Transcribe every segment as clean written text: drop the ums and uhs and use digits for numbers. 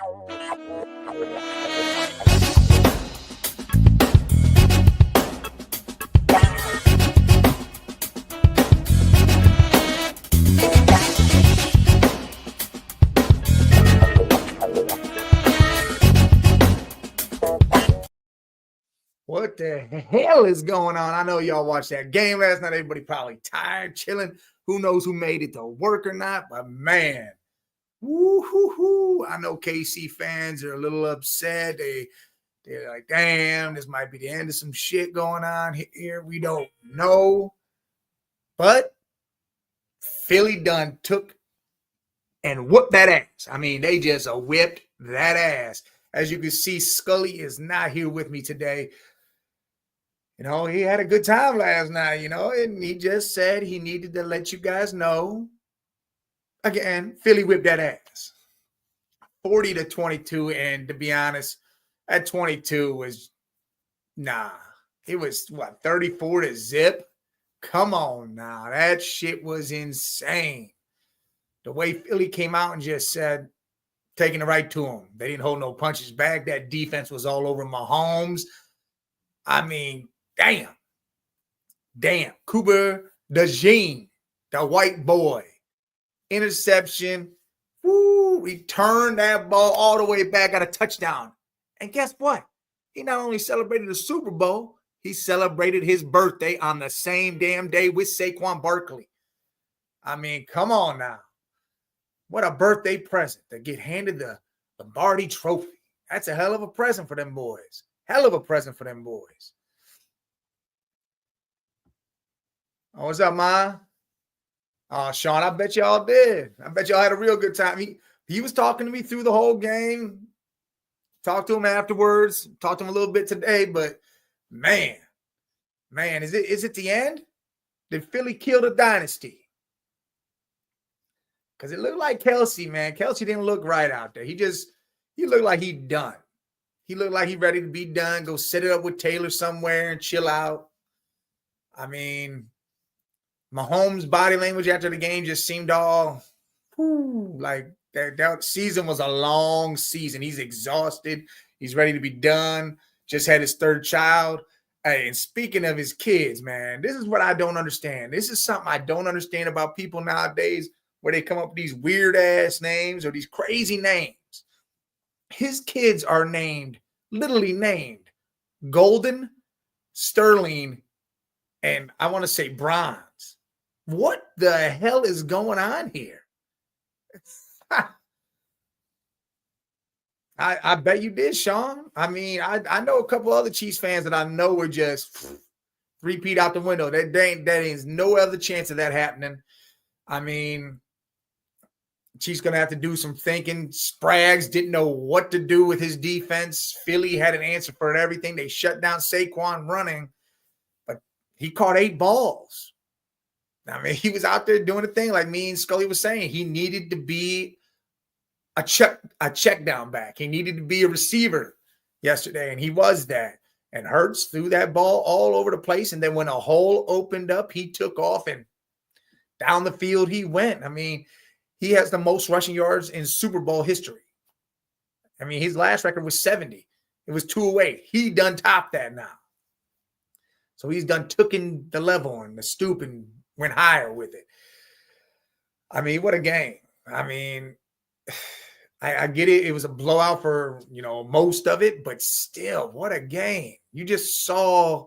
What the hell is going on? I know y'all watched that game last night. Everybody probably tired, chilling. Who knows who made it to work or not? But man, woo-hoo-hoo. I know KC fans are a little upset. They're like, damn, this might be the end of some shit going on here. We don't know. But Philly done took and whooped that ass. I mean, they just whipped that ass. As you can see, Scully is not here with me today. You know, he had a good time last night, and he just said he needed to let you guys know. Again, Philly whipped that ass. 40-22, and to be honest, that 22 was, it was, 34-0? Come on now. That shit was insane. The way Philly came out and just said, taking it right to him. They didn't hold no punches back. That defense was all over Mahomes. I mean, damn. Cooper DeJean, the white boy. Interception. Woo, returned that ball all the way back, got a touchdown. And guess what? He not only celebrated the Super Bowl, he celebrated his birthday on the same damn day with Saquon Barkley. I mean, come on now. What a birthday present to get handed the Lombardi trophy. That's a hell of a present for them boys. Hell of a present for them boys. Oh, what's up, Ma? Oh, Sean, I bet y'all did. I bet y'all had a real good time. He was talking to me through the whole game. Talked to him afterwards. Talked to him a little bit today, but man, is it the end? Did Philly kill the dynasty? Because it looked like Kelce, man. Kelce didn't look right out there. He looked like he done. He looked like he ready to be done. Go set it up with Taylor somewhere and chill out. I mean, Mahomes' body language after the game just seemed all like that season was a long season. He's exhausted. He's ready to be done. Just had his third child. Hey, and speaking of his kids, man, this is what I don't understand. This is something I don't understand about people nowadays, where they come up with these weird ass names or these crazy names. His kids are literally named Golden, Sterling, and I want to say Bronze. What the hell is going on here? I bet you did, Sean. I mean, I know a couple other Chiefs fans that I know were just repeat out the window. That is no other chance of that happening. I mean, Chiefs going to have to do some thinking. Sprags didn't know what to do with his defense. Philly had an answer for everything. They shut down Saquon running, but he caught 8 balls. I mean, he was out there doing the thing like me and Scully was saying. He needed to be a check down back. He needed to be a receiver yesterday, and he was that. And Hurts threw that ball all over the place, and then when a hole opened up, he took off and down the field he went. I mean, he has the most rushing yards in Super Bowl history. I mean, his last record was 70. It was 208. He done topped that now. So he's done tooken the level and the stoop and went higher with it. I mean, what a game. I mean, I get it. It was a blowout for, most of it, but still, what a game. You just saw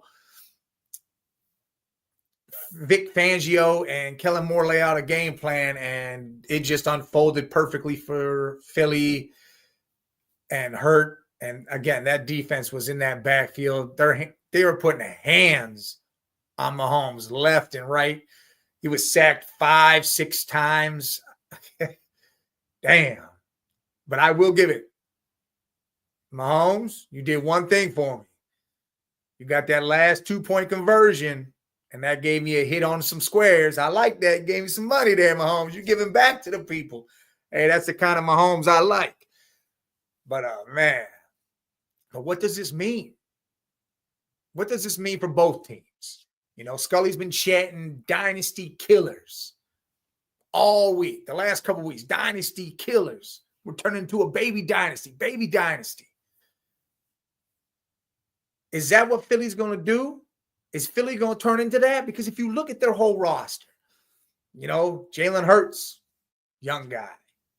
Vic Fangio and Kellen Moore lay out a game plan, and it just unfolded perfectly for Philly and Hurt. And again, that defense was in that backfield. They were putting hands on Mahomes left and right. He was sacked 5-6 times. Damn. But I will give it. Mahomes, you did one thing for me. You got that last 2-point conversion, and that gave me a hit on some squares. I like that. Gave me some money there, Mahomes. You're giving back to the people. Hey, that's the kind of Mahomes I like. But, man. But what does this mean? What does this mean for both teams? Scully's been chatting dynasty killers all week, the last couple of weeks. Dynasty killers. We're turning into a baby dynasty. Baby dynasty. Is that what Philly's going to do? Is Philly going to turn into that? Because if you look at their whole roster, Jalen Hurts, young guy.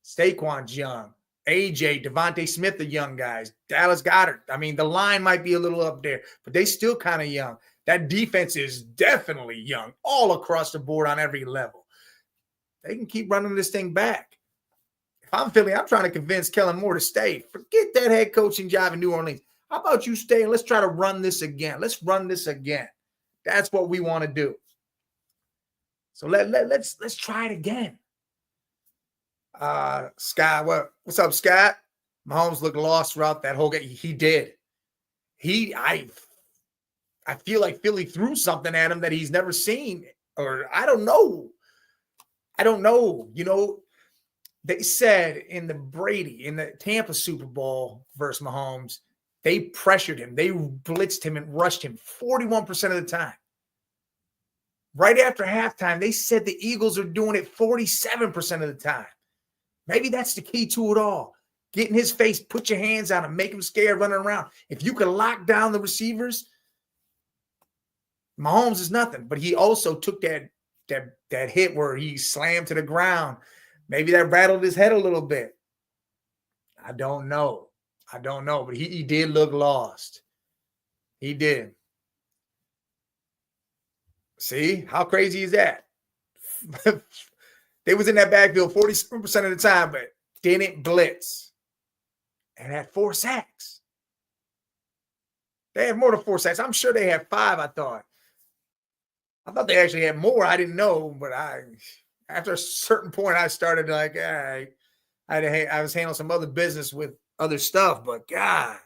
Saquon's young. AJ, Devontae Smith, the young guys. Dallas Goedert. I mean, the line might be a little up there, but they still kind of young. That defense is definitely young all across the board on every level. They can keep running this thing back. If I'm Philly, I'm trying to convince Kellen Moore to stay. Forget that head coaching job in New Orleans. How about you stay and let's try to run this again? Let's run this again. That's what we want to do. So let's try it again. Scott, what's up, Scott? Mahomes looked lost throughout that whole game. He did. I feel like Philly threw something at him that he's never seen, or I don't know. They said in the Tampa Super Bowl versus Mahomes, they pressured him. They blitzed him and rushed him 41% of the time. Right after halftime, they said the Eagles are doing it 47% of the time. Maybe that's the key to it all. Get in his face, put your hands on him, make him scared running around. If you can lock down the receivers, Mahomes is nothing. But he also took that hit where he slammed to the ground. Maybe that rattled his head a little bit. I don't know. But he did look lost. He did. See, how crazy is that? They was in that backfield 47% of the time, but didn't blitz. And had 4 sacks. They had more than 4 sacks. I'm sure they had 5, I thought they actually had more. I didn't know, but after a certain point, I started like, all right, I was handling some other business with other stuff, but God,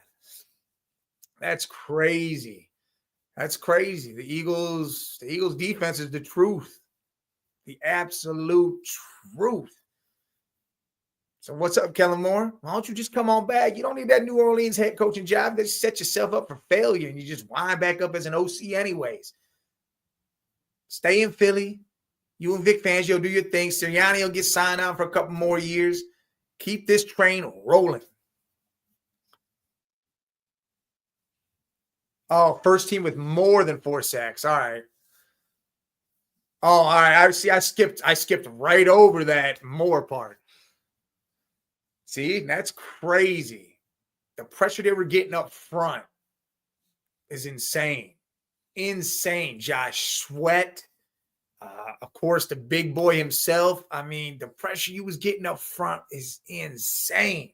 that's crazy. That's crazy. The Eagles defense is the truth. The absolute truth. So what's up, Kellen Moore? Why don't you just come on back? You don't need that New Orleans head coaching job. They set yourself up for failure, and you just wind back up as an OC anyways. Stay in Philly. You and Vic Fangio do your thing. Sirianni will get signed out for a couple more years. Keep this train rolling. Oh, first team with more than 4 sacks. All right. Oh, all right. I skipped right over that Moore part. See, that's crazy. The pressure they were getting up front is insane. Insane. Josh Sweat. Of course, the big boy himself. I mean, the pressure he was getting up front is insane.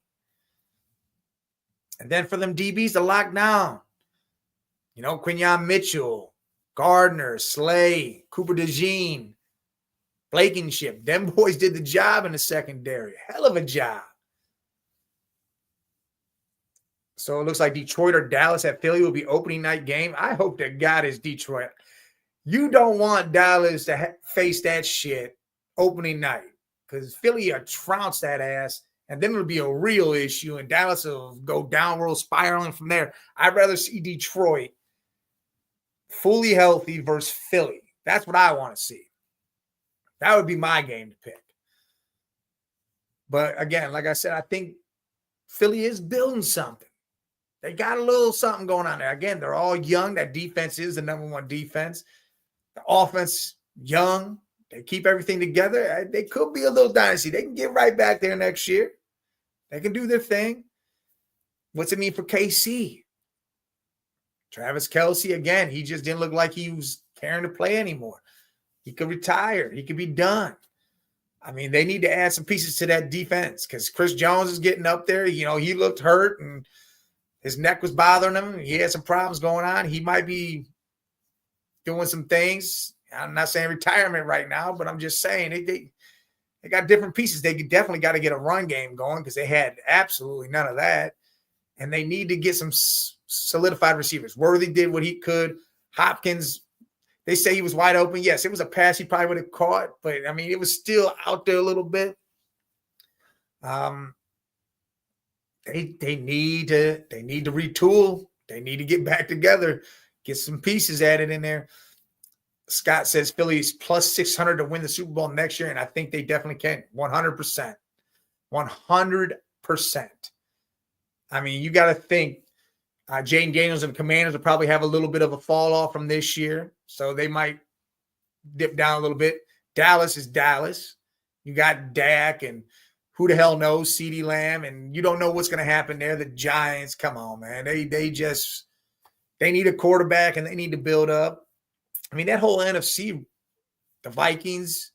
And then for them DBs to lock down, Quinyon Mitchell, Gardner, Slay, Cooper DeJean, Blankenship. Them boys did the job in the secondary. Hell of a job. So it looks like Detroit or Dallas at Philly will be opening night game. I hope to God it's Detroit. You don't want Dallas to face that shit opening night because Philly will trounce that ass, and then it'll be a real issue, and Dallas will go downward spiraling from there. I'd rather see Detroit fully healthy versus Philly. That's what I want to see. That would be my game to pick. But again, like I said, I think Philly is building something. They got a little something going on there. Again, they're all young. That defense is the number one defense. The offense, young. They keep everything together. They could be a little dynasty. They can get right back there next year. They can do their thing. What's it mean for KC? Travis Kelce, again, he just didn't look like he was caring to play anymore. He could retire. He could be done. I mean, they need to add some pieces to that defense because Chris Jones is getting up there. He looked hurt and his neck was bothering him. He had some problems going on. He might be doing some things. I'm not saying retirement right now, but I'm just saying they got different pieces. They definitely got to get a run game going because they had absolutely none of that. And they need to get some solidified receivers. Worthy did what he could. Hopkins, they say he was wide open. Yes, it was a pass he probably would have caught, but I mean, it was still out there a little bit. They need to retool. They need to get back together, get some pieces added in there. Scott says Philly's plus 600 to win the Super Bowl next year, and I think they definitely can. 100%. 100%. I mean, you got to think Jayden Daniels and Commanders will probably have a little bit of a fall off from this year. So they might dip down a little bit. Dallas is Dallas. You got Dak and who the hell knows, CeeDee Lamb, and you don't know what's going to happen there. The Giants, come on, man. They need a quarterback and they need to build up. I mean, that whole NFC, the Vikings,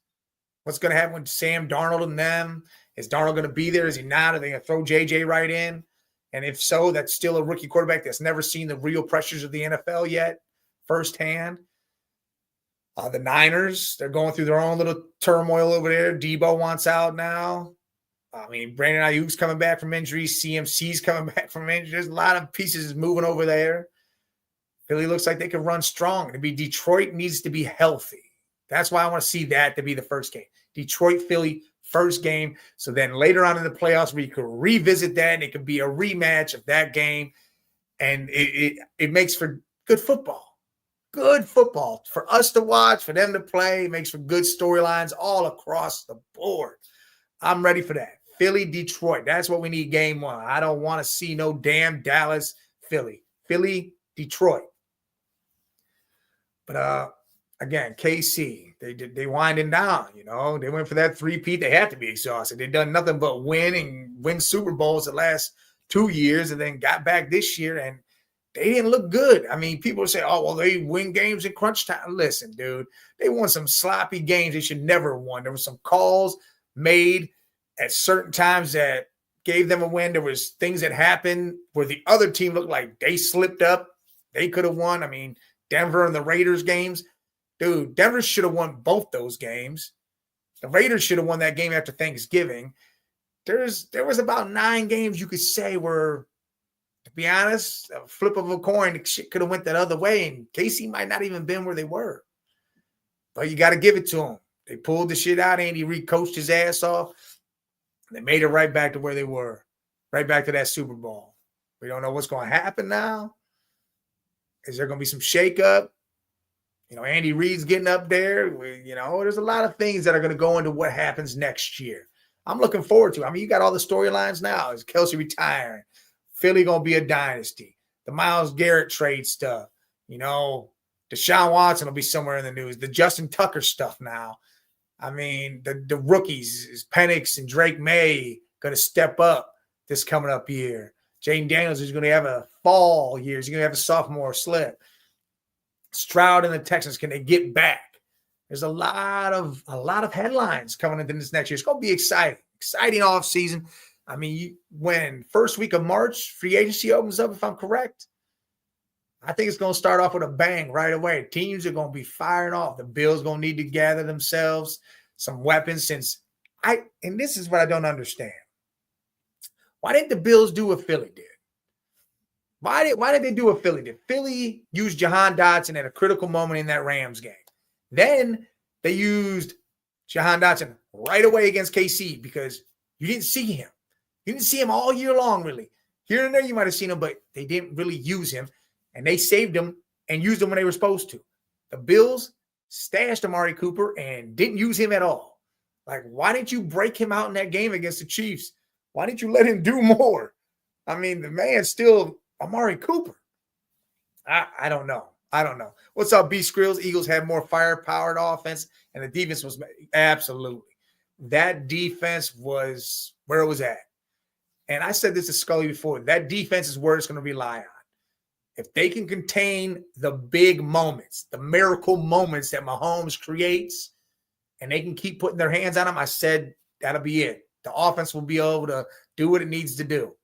what's going to happen with Sam Darnold and them? Is Darnold going to be there? Is he not? Are they going to throw JJ right in? And if so, that's still a rookie quarterback that's never seen the real pressures of the NFL yet firsthand. The Niners, they're going through their own little turmoil over there. Debo wants out now. I mean, Brandon Ayuk's coming back from injury. CMC's coming back from injury. There's a lot of pieces moving over there. Philly looks like they can run strong. Detroit needs to be healthy. That's why I want to see that to be the first game. Detroit, Philly, first game. So then later on in the playoffs, we could revisit that, and it could be a rematch of that game. And it makes for good football. Good football for us to watch, for them to play. It makes for good storylines all across the board. I'm ready for that. Philly, Detroit. That's what we need game one. I don't want to see no damn Dallas, Philly. Philly, Detroit. But again, KC, they winding down, you know. They went for that three-peat. They had to be exhausted. They've done nothing but win Super Bowls the last 2 years and then got back this year, and they didn't look good. I mean, people say, oh, well, they win games in crunch time. Listen, dude, they won some sloppy games they should never have won. There were some calls made at certain times that gave them a win. There was things that happened where the other team looked like they slipped up. They could have won. I mean, Denver and the Raiders games. Dude, Denver should have won both those games. The Raiders should have won that game after Thanksgiving. There was about 9 games you could say were, to be honest, a flip of a coin, the shit could have went that other way, and KC might not even been where they were. But you got to give it to them. They pulled the shit out. Andy Reid coached his ass off. They made it right back to where they were, right back to that Super Bowl. We don't know what's going to happen now. Is there going to be some shakeup? You know, Andy Reid's getting up there. There's a lot of things that are going to go into what happens next year. I'm looking forward to it. I mean, you got all the storylines now. Is Kelsey retiring? Philly going to be a dynasty. The Myles Garrett trade stuff. You know, Deshaun Watson will be somewhere in the news. The Justin Tucker stuff now. I mean, the rookies, is Penix and Drake May going to step up this coming up year? Jayden Daniels is going to have a fall year. He's going to have a sophomore slip. Stroud and the Texans, can they get back? There's a lot of headlines coming into this next year. It's going to be exciting off season. I mean, when first week of March, free agency opens up, if I'm correct, I think it's going to start off with a bang right away. Teams are going to be firing off. The Bills going to need to gather themselves some weapons and this is what I don't understand. Why didn't the Bills do what Philly did? Why did they do what Philly did? Philly used Jahan Dotson at a critical moment in that Rams game. Then they used Jahan Dotson right away against KC because you didn't see him. You didn't see him all year long, really. Here and there you might have seen him, but they didn't really use him. And they saved him and used him when they were supposed to. The Bills stashed Amari Cooper and didn't use him at all. Like, why didn't you break him out in that game against the Chiefs? Why didn't you let him do more? I mean, the man's still Amari Cooper. I don't know. What's up, B Skrills? Eagles had more firepower offense, and the defense was absolutely. That defense was where it was at. And I said this to Scully before. That defense is where it's going to rely on. If they can contain the big moments, the miracle moments that Mahomes creates, and they can keep putting their hands on them, I said that'll be it. The offense will be able to do what it needs to do.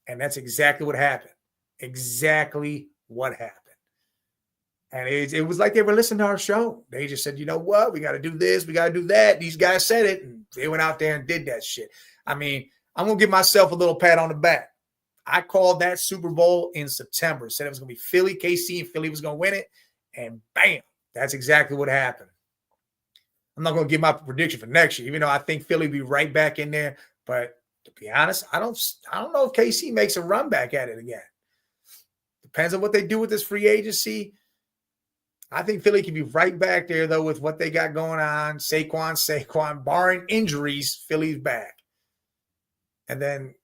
And that's exactly what happened. Exactly what happened. And it was like they were listening to our show. They just said, you know what? We got to do this. We got to do that. These guys said it. And they went out there and did that shit. I mean, I'm going to give myself a little pat on the back. I called that Super Bowl in September. Said it was going to be Philly, KC, and Philly was going to win it. And bam, that's exactly what happened. I'm not going to give my prediction for next year, even though I think Philly will be right back in there. But to be honest, I don't know if KC makes a run back at it again. Depends on what they do with this free agency. I think Philly can be right back there, though, with what they got going on. Saquon, barring injuries, Philly's back. And then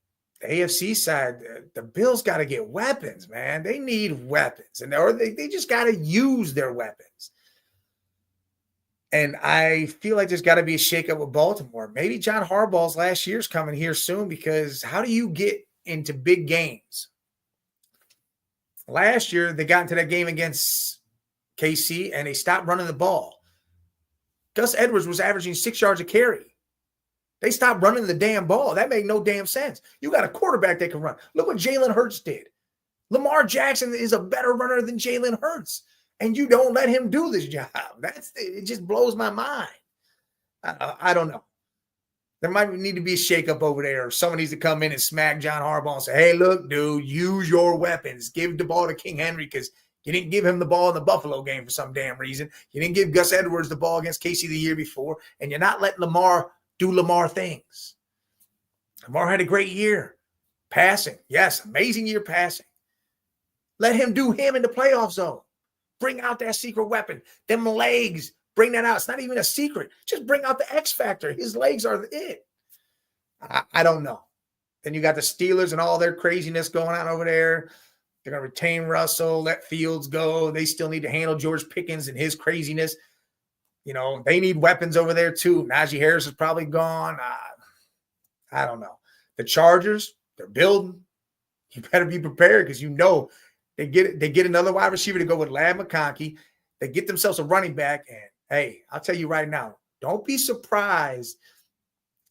the AFC side, the Bills got to get weapons, man. They need weapons, or they just got to use their weapons. And I feel like there's got to be a shakeup with Baltimore. Maybe John Harbaugh's last year's coming here soon, because how do you get into big games? Last year, they got into that game against KC and they stopped running the ball. Gus Edwards was averaging 6 yards a carry. They stopped running the damn ball. That made no damn sense. You got a quarterback that can run. Look what Jalen Hurts did. Lamar Jackson is a better runner than Jalen Hurts, and you don't let him do this job. It just blows my mind. I don't know. There might need to be a shakeup over there. Someone needs to come in and smack John Harbaugh and say, hey, look, dude, use your weapons. Give the ball to King Henry, because you didn't give him the ball in the Buffalo game for some damn reason. You didn't give Gus Edwards the ball against KC the year before, and you're not letting Lamar do Lamar things. Lamar had a great year passing. Yes, amazing year passing. Let him do him in the playoff zone. Bring out that secret weapon. Them legs, bring that out. It's not even a secret. Just bring out the X factor. His legs are it. I don't know. Then you got the Steelers and all their craziness going on over there. They're going to retain Russell, let Fields go. They still need to handle George Pickens and his craziness. You know, they need weapons over there too. Najee Harris is probably gone. I don't know. The Chargers, they're building. You better be prepared, because you know they get another wide receiver to go with Ladd McConkey. They get themselves a running back. And, hey, I'll tell you right now, don't be surprised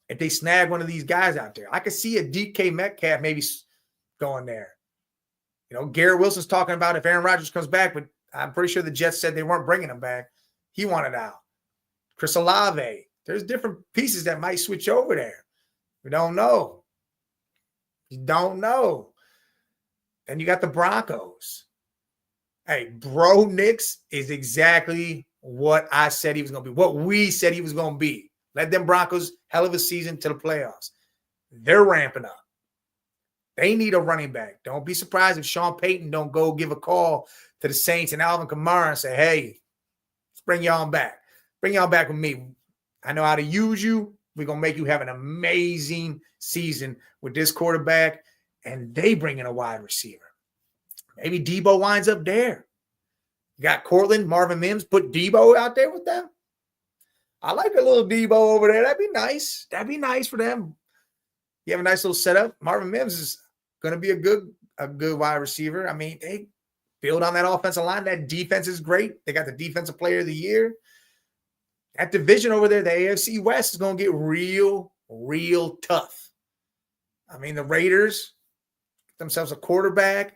if they snag one of these guys out there. I could see a DK Metcalf maybe going there. You know, Garrett Wilson's talking about if Aaron Rodgers comes back, but I'm pretty sure the Jets said they weren't bringing him back. He wanted out. Chris Olave. There's different pieces that might switch over there. We don't know. You don't know. Then you got the Broncos. Hey, Bro Nix is exactly what I said he was going to be, what we said he was going to be. Let them Broncos, hell of a season to the playoffs. They're ramping up. They need a running back. Don't be surprised if Sean Payton don't go give a call to the Saints and Alvin Kamara and say, hey, let's bring y'all back. Bring y'all back with me. I know how to use you. We're going to make you have an amazing season with this quarterback. And they bring in a wide receiver. Maybe Debo winds up there. You got Cortland, Marvin Mims, put Debo out there with them. I like a little Debo over there. That'd be nice. That'd be nice for them. You have a nice little setup. Marvin Mims is going to be a good wide receiver. I mean, they build on that offensive line. That defense is great. They got the defensive player of the year. That division over there, the AFC West, is going to get real, real tough. I mean, the Raiders themselves a quarterback.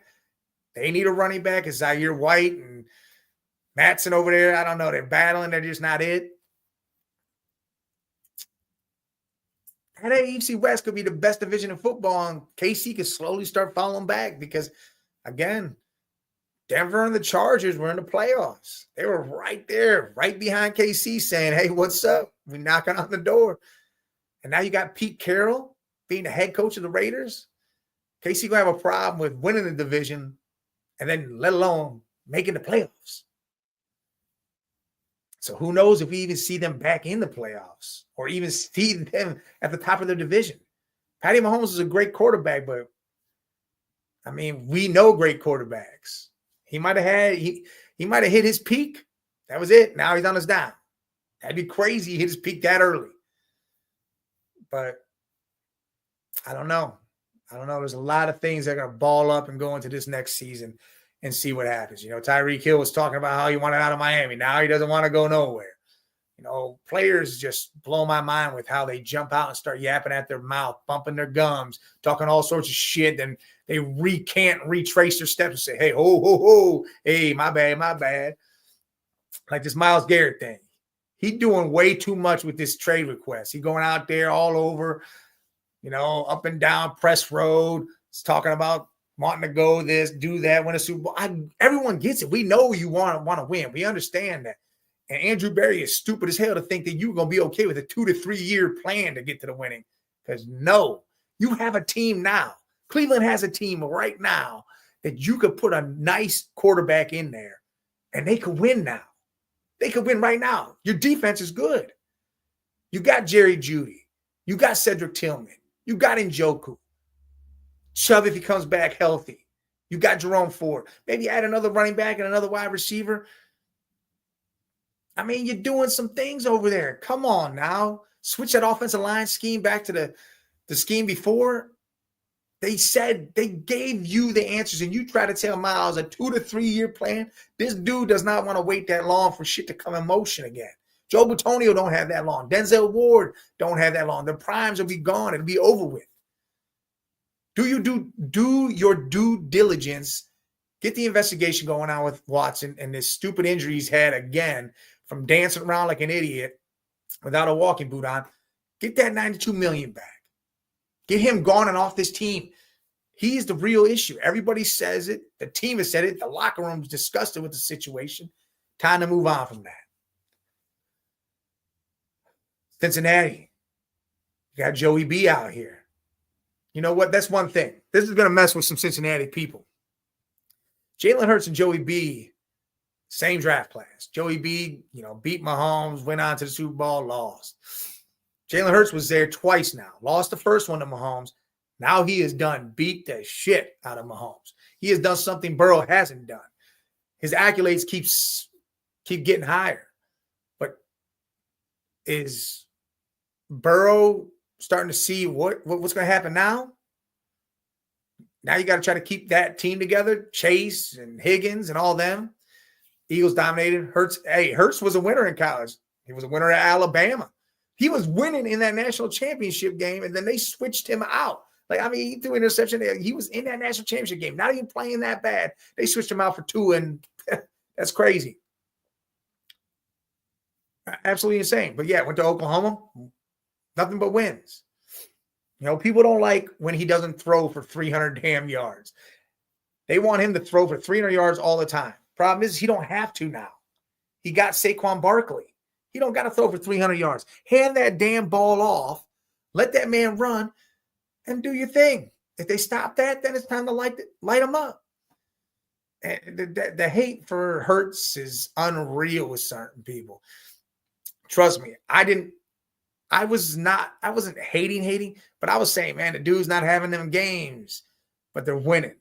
They need a running back. It's Zaire White and Matson over there. I don't know. They're battling. They're just not it. That AFC West could be the best division in football, and KC could slowly start falling back because, again, Denver and the Chargers were in the playoffs. They were right there, right behind KC saying, hey, what's up? We're knocking on the door. And now you got Pete Carroll being the head coach of the Raiders. KC going to have a problem with winning the division and then let alone making the playoffs. So who knows if we even see them back in the playoffs or even see them at the top of their division. Patty Mahomes is a great quarterback, but, I mean, we know great quarterbacks. He might have hit his peak. That was it. Now he's on his down. That'd be crazy. He hit his peak that early. But I don't know. There's a lot of things that are going to ball up and go into this next season and see what happens. You know, Tyreek Hill was talking about how he wanted out of Miami. Now he doesn't want to go nowhere. You know, players just blow my mind with how they jump out and start yapping at their mouth, bumping their gums, talking all sorts of shit. Then they can't retrace their steps and say, hey, ho, hey, my bad. Like this Myles Garrett thing. He doing way too much with this trade request. He going out there all over, you know, up and down Press Road. He's talking about wanting to go this, do that, win a Super Bowl. Everyone gets it. We know you want to win. We understand that. And Andrew Berry is stupid as hell to think that you're going to be okay with a 2 to 3 year plan to get to the winning. Because no, you have a team now. Cleveland has a team right now that you could put a nice quarterback in there and they could win now. They could win right now. Your defense is good. You got Jerry Jeudy. You got Cedric Tillman. You got Njoku. Chubb, if he comes back healthy. You got Jerome Ford. Maybe add another running back and another wide receiver. I mean, you're doing some things over there. Come on now. Switch that offensive line scheme back to the scheme before. They said they gave you the answers, and you try to tell Miles a 2 to 3 year plan. This dude does not want to wait that long for shit to come in motion again. Joe Bitonio don't have that long. Denzel Ward don't have that long. The primes will be gone. It'll be over with. Do your due diligence. Get the investigation going on with Watson and this stupid injury he's had again from dancing around like an idiot without a walking boot on. Get that $92 million back. Get him gone and off this team. He's the real issue. Everybody says it. The team has said it. The locker room's disgusted with the situation. Time to move on from that. Cincinnati. You got Joey B out here. You know what? That's one thing. This is going to mess with some Cincinnati people. Jalen Hurts and Joey B, same draft class. Joey B, beat Mahomes, went on to the Super Bowl, lost. Jalen Hurts was there twice now. Lost the first one to Mahomes. Now he has done beat the shit out of Mahomes. He has done something Burrow hasn't done. His accolades keep getting higher. But is Burrow starting to see what's going to happen now? Now you got to try to keep that team together. Chase and Higgins and all them. Eagles dominated. Hurts was a winner in college. He was a winner at Alabama. He was winning in that national championship game, and then they switched him out. He threw an interception. He was in that national championship game, not even playing that bad. They switched him out for 2, and that's crazy. Absolutely insane. But yeah, went to Oklahoma. Nothing but wins. People don't like when he doesn't throw for 300 damn yards. They want him to throw for 300 yards all the time. Problem is, he don't have to now. He got Saquon Barkley. He don't got to throw for 300 yards. Hand that damn ball off. Let that man run and do your thing. If they stop that, then it's time to light them up. And the hate for Hurts is unreal with certain people. Trust me, I wasn't hating, but I was saying, man, the dude's not having them games, but they're winning.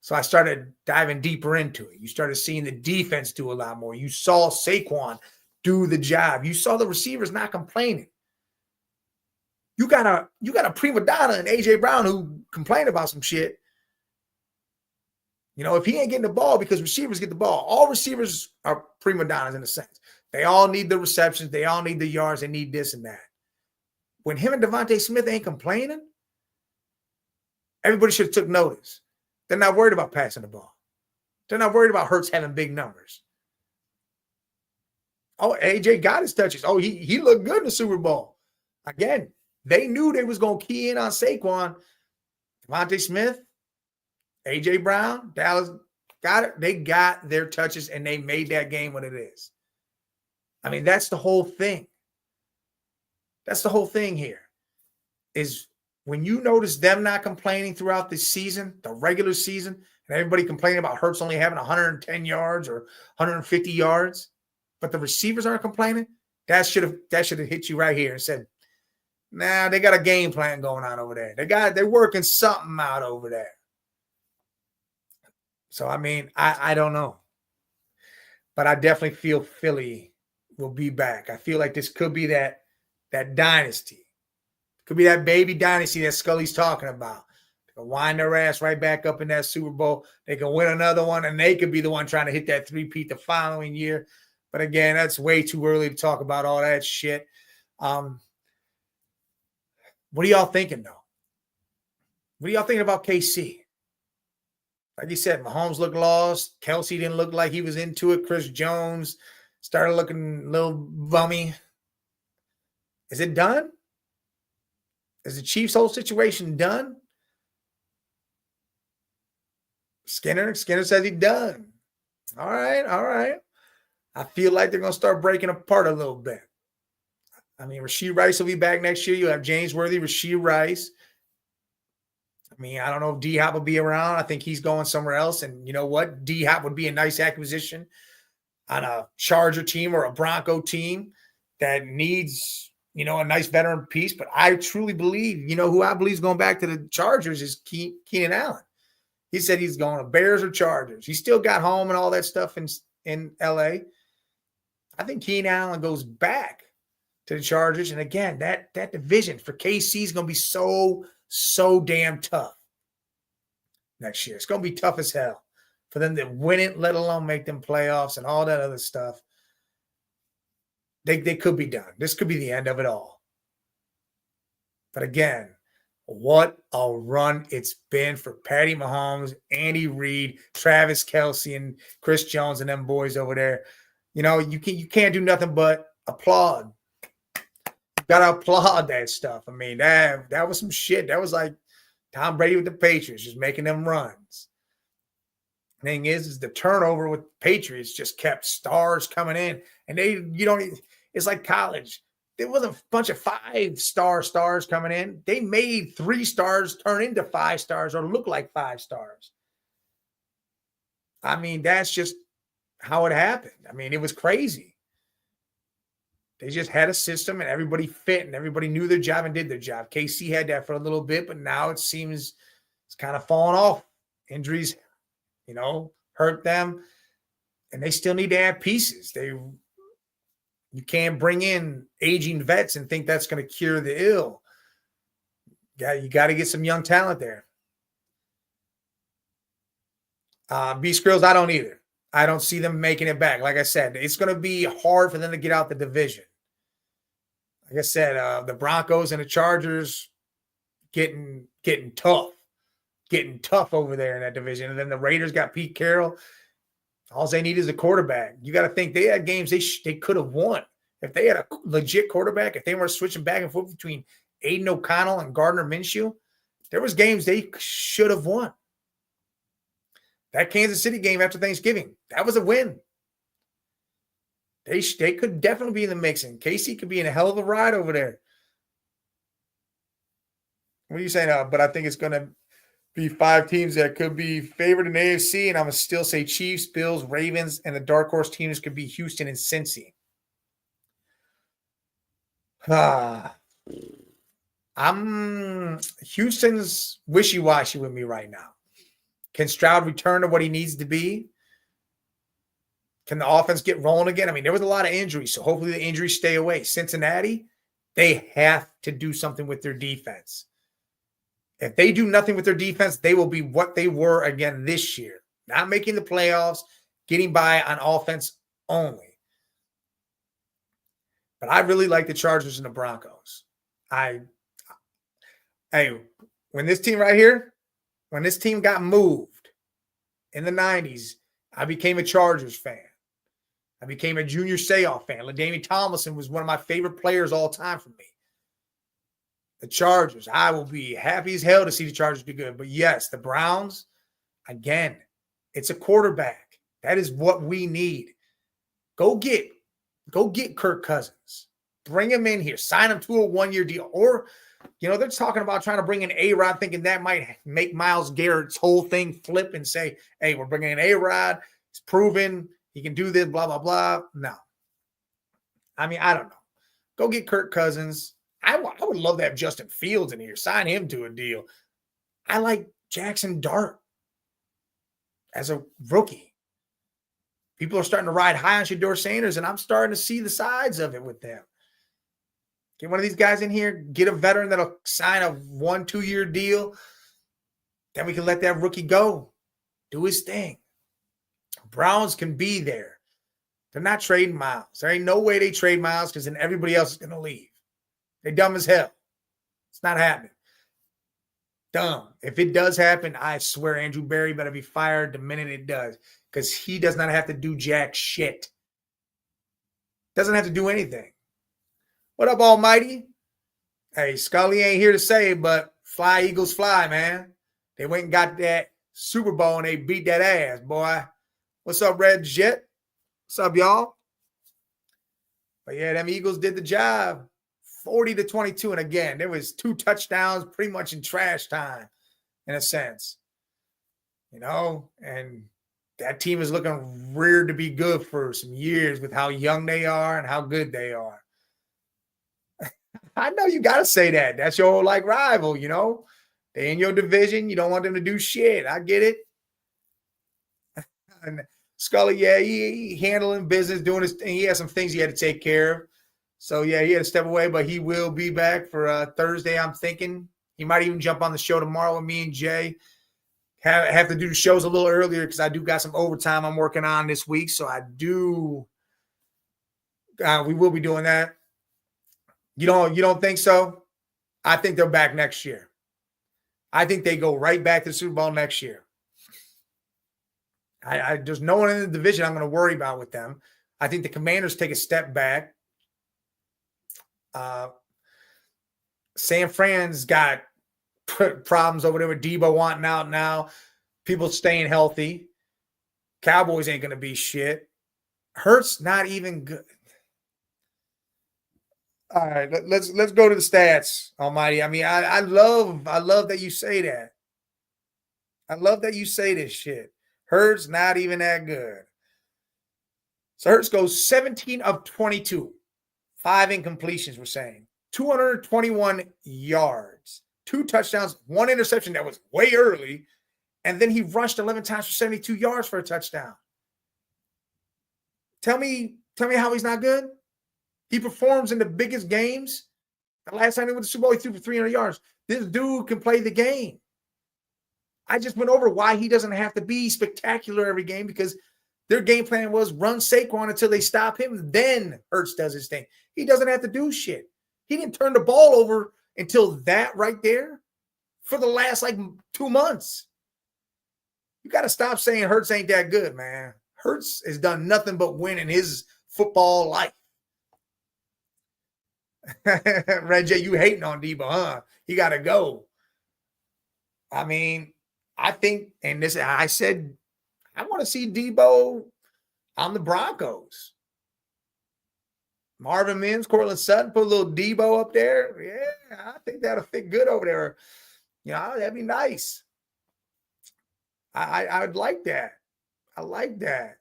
So I started diving deeper into it. You started seeing the defense do a lot more. You saw Saquon do the job. You saw the receivers not complaining. You got a prima donna in A.J. Brown who complained about some shit. If he ain't getting the ball, because receivers get the ball. All receivers are prima donnas in a sense. They all need the receptions. They all need the yards. They need this and that. When him and Devontae Smith ain't complaining, everybody should have took notice. They're not worried about passing the ball. They're not worried about Hurts having big numbers. Oh, AJ got his touches. Oh, he looked good in the Super Bowl. Again, they knew they was going to key in on Saquon. Devontae Smith, AJ Brown, Dallas got it. They got their touches, and they made that game what it is. I mean, that's the whole thing. That's the whole thing here, is when you notice them not complaining throughout the season, the regular season, and everybody complaining about Hurts only having 110 yards or 150 yards, but the receivers aren't complaining, that should have hit you right here and said, nah, they got a game plan going on over there. They're working something out over there. So, I mean, I don't know. But I definitely feel Philly will be back. I feel like this could be that dynasty. Could be that baby dynasty that Scully's talking about. They can wind their ass right back up in that Super Bowl. They can win another one, and they could be the one trying to hit that three-peat the following year. But again, that's way too early to talk about all that shit. What are y'all thinking, though? What are y'all thinking about KC? Like you said, Mahomes looked lost. Kelsey didn't look like he was into it. Chris Jones started looking a little bummy. Is it done? Is the Chiefs' whole situation done? Skinner says he's done. All right. I feel like they're going to start breaking apart a little bit. I mean, Rashee Rice will be back next year. You have James Worthy, Rashee Rice. I mean, I don't know if D-Hop will be around. I think he's going somewhere else. And you know what? D-Hop would be a nice acquisition on a Charger team or a Bronco team that needs a nice veteran piece. But I truly believe, who I believe is going back to the Chargers is Keenan Allen. He said he's going to Bears or Chargers. He still got home and all that stuff in L.A. I think Keenan Allen goes back to the Chargers. And again, that division for KC is going to be so damn tough next year. It's going to be tough as hell for them to win it, let alone make them playoffs and all that other stuff. They could be done. This could be the end of it all. But again, what a run it's been for Patty Mahomes, Andy Reid, Travis Kelce, and Chris Jones and them boys over there. You can't do nothing but applaud. Got to applaud that stuff. I mean, that was some shit. That was like Tom Brady with the Patriots, just making them runs. Thing is the turnover with the Patriots just kept stars coming in. And it's like college. There was a bunch of 5-star stars coming in. They made 3 stars turn into 5 stars or look like 5 stars. I mean, that's just how it happened. I mean, it was crazy. They just had a system and everybody fit and everybody knew their job and did their job. KC had that for a little bit, but now it seems it's kind of fallen off. Injuries, hurt them, and they still need to add pieces. You can't bring in aging vets and think that's going to cure the ill. You got to get some young talent there. Beast Grills, I don't either. I don't see them making it back. Like I said, it's going to be hard for them to get out the division. Like I said, the Broncos and the Chargers getting tough over there in that division. And then the Raiders got Pete Carroll. All they need is a quarterback. You got to think they had games they could have won. If they had a legit quarterback, if they weren't switching back and forth between Aiden O'Connell and Gardner Minshew, there was games they should have won. That Kansas City game after Thanksgiving, that was a win. They could definitely be in the mix, and KC could be in a hell of a ride over there. What are you saying? But I think it's going to be 5 teams that could be favored in AFC, and I'm going to still say Chiefs, Bills, Ravens, and the dark horse teams could be Houston and Cincy. Houston's wishy-washy with me right now. Can Stroud return to what he needs to be? Can the offense get rolling again? I mean, there was a lot of injuries, so hopefully the injuries stay away. Cincinnati, they have to do something with their defense. If they do nothing with their defense, they will be what they were again this year. Not making the playoffs, getting by on offense only. But I really like the Chargers and the Broncos. When this team right here, when this team got moved in the 90s, I became a Chargers fan. I became a Junior Seau fan. LaDainian Tomlinson was one of my favorite players all time for me. The Chargers, I will be happy as hell to see the Chargers do good. But yes, the Browns, again, it's a quarterback. That is what we need. Go get Kirk Cousins. Bring him in here. Sign him to a 1-year deal. Or, they're talking about trying to bring in A-Rod, thinking that might make Myles Garrett's whole thing flip and say, hey, we're bringing in A-Rod. He's proven he can do this, blah, blah, blah. No. I mean, I don't know. Go get Kirk Cousins. I would love to have Justin Fields in here. Sign him to a deal. I like Jackson Dart as a rookie. People are starting to ride high on Shedeur Sanders, and I'm starting to see the sides of it with them. Get one of these guys in here, get a veteran that'll sign a 1-2-year deal. Then we can let that rookie go. Do his thing. Browns can be there. They're not trading Myles. There ain't no way they trade Myles because then everybody else is going to leave. They're dumb as hell. It's not happening. Dumb. If it does happen, I swear Andrew Berry better be fired the minute it does because he does not have to do jack shit. Doesn't have to do anything. What up, Almighty? Hey, Scully ain't here to say, but fly, Eagles, fly, man. They went and got that Super Bowl and they beat that ass, boy. What's up, Red Jet? What's up, y'all? But yeah, them Eagles did the job. 40-22. And again, there was 2 touchdowns pretty much in trash time, in a sense. And that team is looking reared to be good for some years with how young they are and how good they are. I know you got to say that. That's your like rival, you know. They in your division. You don't want them to do shit. I get it. And Scully, yeah, he handling business, doing his thing. He had some things he had to take care of. So yeah, he had to step away, but he will be back for Thursday. I'm thinking he might even jump on the show tomorrow with me and Jay. Have to do the shows a little earlier because I do got some overtime I'm working on this week. So I do. We will be doing that. You don't think so? I think they're back next year. I think they go right back to the Super Bowl next year. There's no one in the division I'm going to worry about with them. I think the Commanders take a step back. San Fran's got problems over there with Debo wanting out now. People staying healthy. Cowboys ain't going to be shit. Hurts not even good. All right, let's go to the stats, Almighty. I mean, I love that you say that. I love that you say this shit. Hurts not even that good. So Hurts goes 17 of 22. 5 incompletions, we're saying. 221 yards. 2 touchdowns, 1 interception that was way early. And then he rushed 11 times for 72 yards for a touchdown. Tell me how he's not good. He performs in the biggest games. The last time he went to the Super Bowl, he threw for 300 yards. This dude can play the game. I just went over why he doesn't have to be spectacular every game because their game plan was run Saquon until they stop him. Then Hurts does his thing. He doesn't have to do shit. He didn't turn the ball over until that right there for the last like 2 months. You got to stop saying Hurts ain't that good, man. Hurts has done nothing but win in his football life. Red J, you hating on Debo, huh? He got to go. I mean, I think, and this, I said, I want to see Debo on the Broncos. Marvin Mims, Cortland Sutton, put a little Debo up there. Yeah, I think that'll fit good over there. You know, that'd be nice. I would like that. I like that.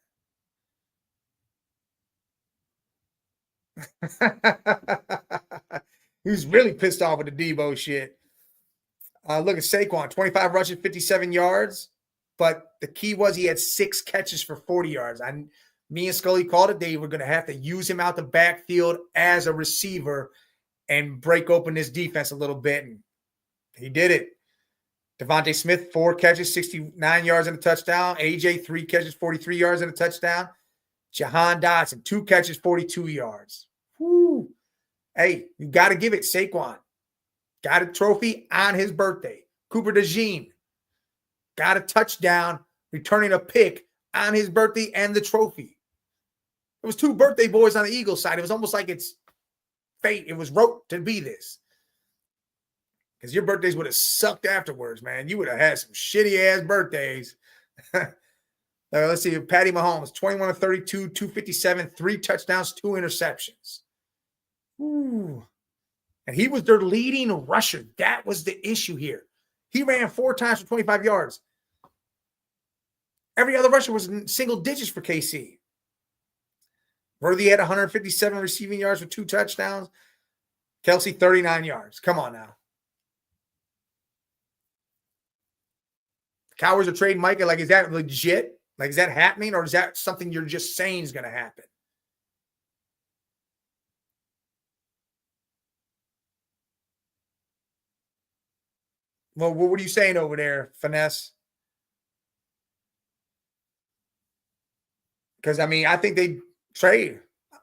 He was really pissed off with the Debo shit. Look at Saquon, 25 rushes, 57 yards. But the key was he had 6 catches for 40 yards. Me and Scully called it. They were going to have to use him out the backfield as a receiver and break open this defense a little bit. And he did it. Devontae Smith, 4 catches, 69 yards and a touchdown. AJ, 3 catches, 43 yards and a touchdown. Jahan Dotson, 2 catches, 42 yards. Woo. Hey, you got to give it. Saquon got a trophy on his birthday. Cooper DeJean got a touchdown, returning a pick on his birthday and the trophy. It was 2 birthday boys on the Eagles side. It was almost like it's fate. It was wrote to be this. Because your birthdays would have sucked afterwards, man. You would have had some shitty-ass birthdays. Let's see. Patty Mahomes, 21 of 32, 257, 3 touchdowns, 2 interceptions. Ooh. And he was their leading rusher. That was the issue here. He ran 4 times for 25 yards. Every other rusher was in single digits for KC. Worthy had 157 receiving yards with 2 touchdowns. Kelsey, 39 yards. Come on now. Cowboys are trading Micah. Like, is that legit? Like, is that happening? Or is that something you're just saying is going to happen? Well, what are you saying over there, Finesse? Because, I mean, I think they trade.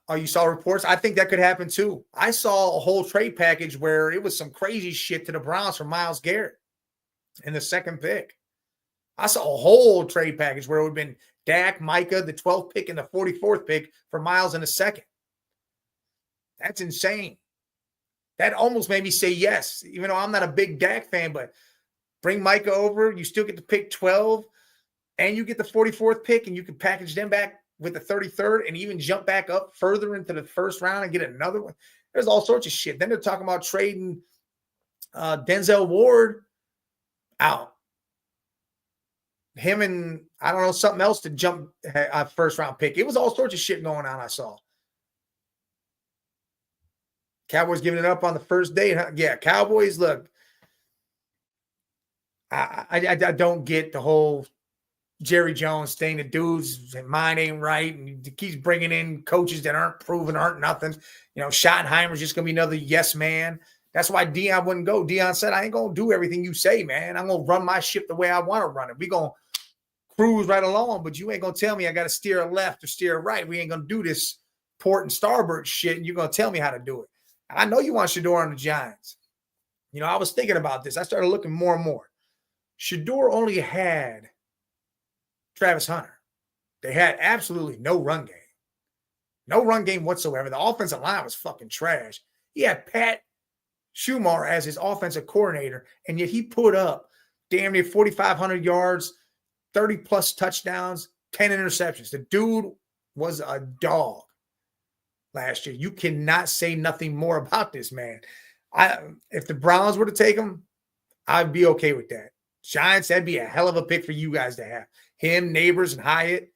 Oh, you saw reports? I think that could happen too. I saw a whole trade package where it was some crazy shit to the Browns for Myles Garrett in the 2nd pick. I saw a whole trade package where it would have been Dak, Micah, the 12th pick, and the 44th pick for Myles in the 2nd. That's insane. That almost made me say yes, even though I'm not a big Dak fan, but bring Micah over. You still get to pick 12, and you get the 44th pick, and you can package them back with the 33rd and even jump back up further into the 1st round and get another one. There's all sorts of shit. Then they're talking about trading Denzel Ward out. Him and, I don't know, something else to jump a 1st round pick. It was all sorts of shit going on, I saw. Cowboys giving it up on the first day. Yeah, Cowboys, look, I don't get the whole Jerry Jones thing. The dude's mind ain't right, and he keeps bringing in coaches that aren't proven, aren't nothing. You know, Schottenheimer's just going to be another yes man. That's why Deion wouldn't go. Deion said, I ain't going to do everything you say, man. I'm going to run my ship the way I want to run it. We're going to cruise right along, but you ain't going to tell me I got to steer left or steer right. We ain't going to do this port and starboard shit, and you're going to tell me how to do it. I know you want Shedeur on the Giants. You know, I was thinking about this. I started looking more and more. Shedeur only had Travis Hunter. They had absolutely no run game. No run game whatsoever. The offensive line was fucking trash. He had Pat Schumacher as his offensive coordinator, and yet he put up damn near 4,500 yards, 30-plus touchdowns, 10 interceptions. The dude was a dog last year. You cannot say nothing more about this man. If the Browns were to take him, I'd be okay with that. Giants, that'd be a hell of a pick for you guys to have. Him, Neighbors, and Hyatt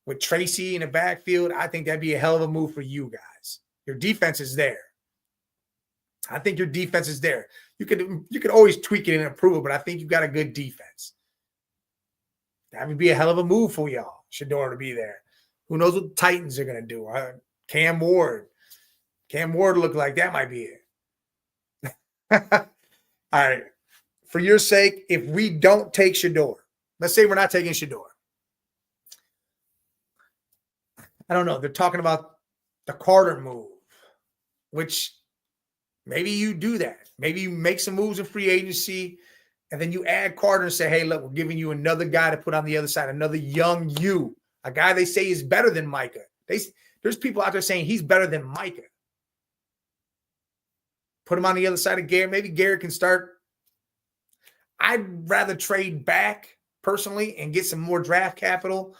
with Tracy in the backfield, I think that'd be a hell of a move for you guys. Your defense is there. I think your defense is there. You could always tweak it and improve it, but I think you got a good defense. That would be a hell of a move for y'all, Shedeur to be there. Who knows what the Titans are going to do? Cam Ward. Cam Ward looked like that might be it. All right. For your sake, if we don't take Shedeur, let's say we're not taking Shedeur. I don't know. They're talking about the Carter move, which maybe you do that. Maybe you make some moves in free agency, and then you add Carter and say, hey, look, we're giving you another guy to put on the other side, another young you, a guy they say is better than Micah. There's people out there saying he's better than Micah. Put him on the other side of Garrett. Maybe Garrett can start. I'd rather trade back personally and get some more draft capital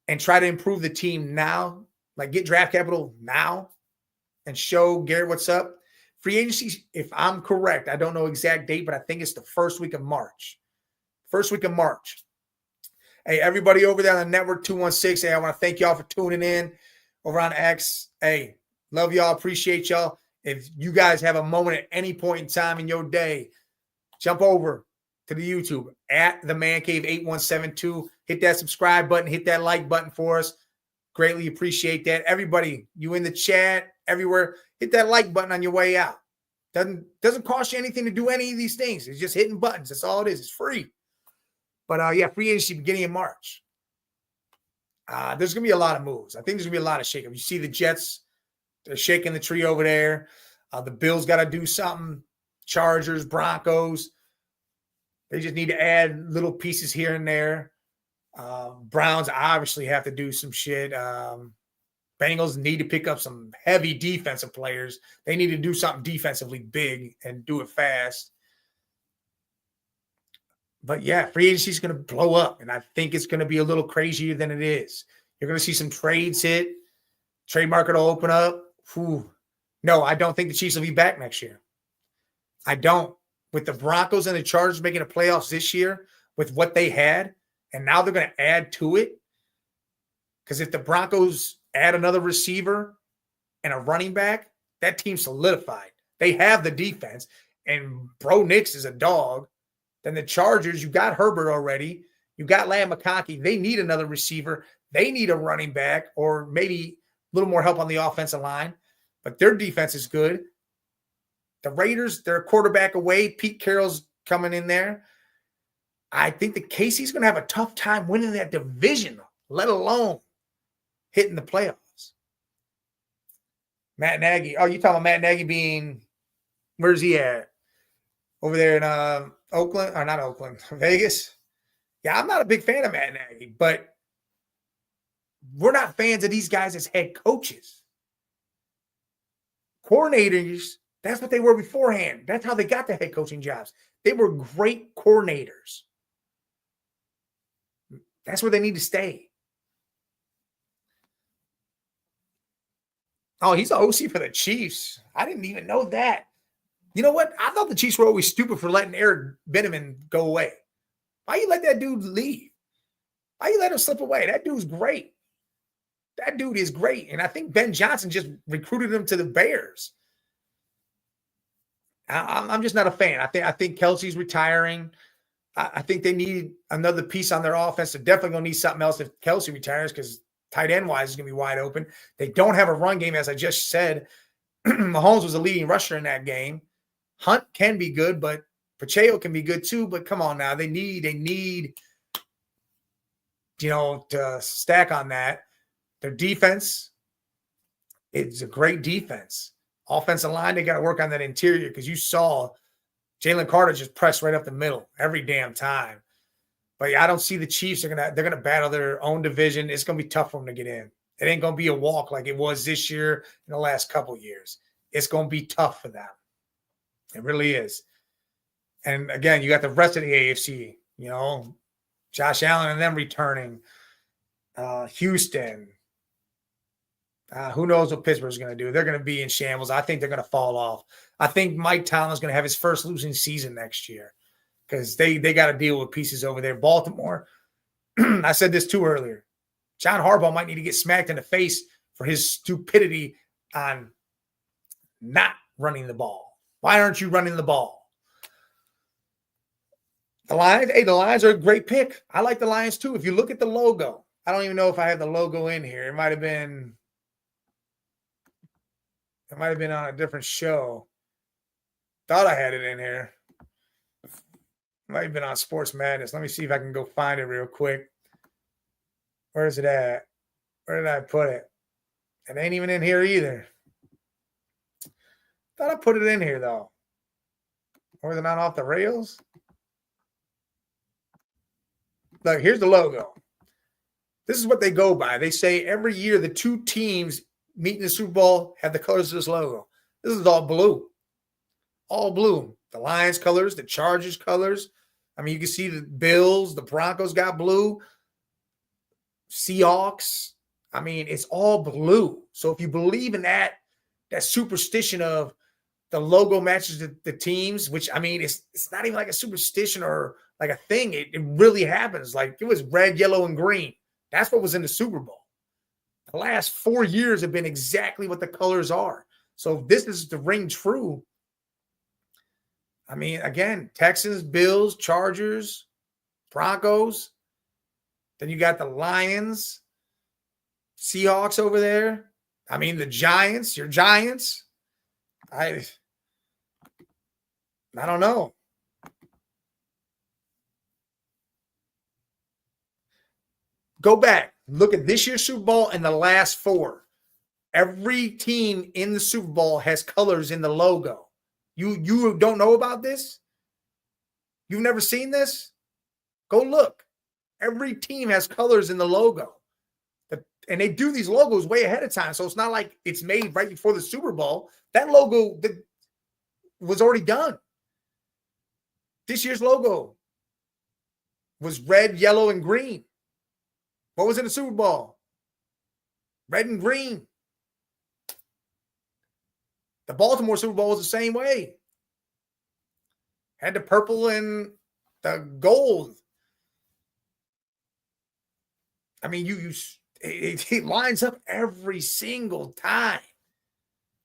and try to improve the team now, like get draft capital now and show Garrett what's up. Free agency, if I'm correct, I don't know exact date, but I think it's the first week of March. First week of March. Hey, everybody over there on the Network 216, hey, I want to thank y'all for tuning in over on X. Hey, love y'all, appreciate y'all. If you guys have a moment at any point in time in your day, jump over to the YouTube at the Man Cave 8172. Hit that subscribe button, hit that like button for us. Greatly appreciate that. Everybody, you in the chat, everywhere, hit that like button on your way out. Doesn't cost you anything to do any of these things. It's just hitting buttons. That's all it is. It's free. But yeah, free agency beginning in March. There's going to be a lot of moves. I think there's going to be a lot of shakeup. You see the Jets, they're shaking the tree over there. The Bills got to do something. Chargers, Broncos. They just need to add little pieces here and there. Browns obviously have to do some shit. Bengals need to pick up some heavy defensive players. They need to do something defensively big and do it fast. But yeah, free agency is going to blow up, and I think it's going to be a little crazier than it is. You're going to see some trades hit. Trade market will open up. Whew. No, I don't think the Chiefs will be back next year. I don't. With the Broncos and the Chargers making the playoffs this year with what they had, and now they're going to add to it. Because if the Broncos add another receiver and a running back, that team's solidified. They have the defense, and Bro Nix is a dog. Then the Chargers, you got Herbert already. You got Lamb McConkey. They need another receiver. They need a running back or maybe a little more help on the offensive line. But their defense is good. The Raiders, they're a quarterback away. Pete Carroll's coming in there. I think the KC's going to have a tough time winning that division, let alone hitting the playoffs. Matt Nagy. Oh, you talking about Matt Nagy being, where's he at? Over there in Oakland, or not Oakland, Vegas. Yeah, I'm not a big fan of Matt Nagy, but we're not fans of these guys as head coaches. Coordinators, that's what they were beforehand. That's how they got the head coaching jobs. They were great coordinators. That's where they need to stay. Oh, he's an OC for the Chiefs. I didn't even know that. You know what? I thought the Chiefs were always stupid for letting Eric Benjamin go away. Why you let that dude leave? Why you let him slip away? That dude's great. That dude is great. And I think Ben Johnson just recruited him to the Bears. I'm just not a fan. I think Kelsey's retiring. I think they need another piece on their offense. They're definitely going to need something else if Kelsey retires because tight end wise is going to be wide open. They don't have a run game, as I just said. Mahomes was the leading rusher in that game. Hunt can be good, but Pacheco can be good too. But come on now, they need to stack on that. Their defense, it's a great defense. Offensive line, they got to work on that interior because you saw Jalen Carter just press right up the middle every damn time. But yeah, I don't see the Chiefs. They're gonna battle their own division. It's gonna be tough for them to get in. It ain't gonna be a walk like it was this year in the last couple of years. It's gonna be tough for them. It really is. And again, you got the rest of the AFC. Josh Allen and them returning. Houston. Who knows what Pittsburgh's going to do? They're going to be in shambles. I think they're going to fall off. I think Mike Tomlin's going to have his first losing season next year because they got to deal with pieces over there. Baltimore, I said this too earlier. John Harbaugh might need to get smacked in the face for his stupidity on not running the ball. Why aren't you running the ball? The Lions are a great pick. I like the Lions too. If you look at the logo, I don't even know if I have the logo in here. It might have been on a different show. Thought I had it in here. Might have been on Sports Madness. Let me see if I can go find it real quick. Where is it at? Where did I put it? It ain't even in here either. Thought I put it in here, though. Or is it not off the rails? Look, here's the logo. This is what they go by. They say every year the two teams meet in the Super Bowl have the colors of this logo. This is all blue. All blue. The Lions colors, the Chargers colors. I mean, you can see the Bills, the Broncos got blue. Seahawks. I mean, it's all blue. So if you believe in that superstition of the logo matches the teams, which, I mean, it's not even like a superstition or like a thing. It really happens. Like it was red, yellow, and green. That's what was in the Super Bowl. The last 4 years have been exactly what the colors are. So if this is to ring true, I mean, again, Texans, Bills, Chargers, Broncos. Then you got the Lions, Seahawks over there. I mean, the Giants, your Giants. I don't know. Go back. Look at this year's Super Bowl and the last 4. Every team in the Super Bowl has colors in the logo. You don't know about this? You've never seen this? Go look. Every team has colors in the logo. And they do these logos way ahead of time. So it's not like it's made right before the Super Bowl. That logo was already done. This year's logo was red, yellow, and green. What was in the Super Bowl? Red and green. The Baltimore Super Bowl was the same way. Had the purple and the gold. I mean, it lines up every single time.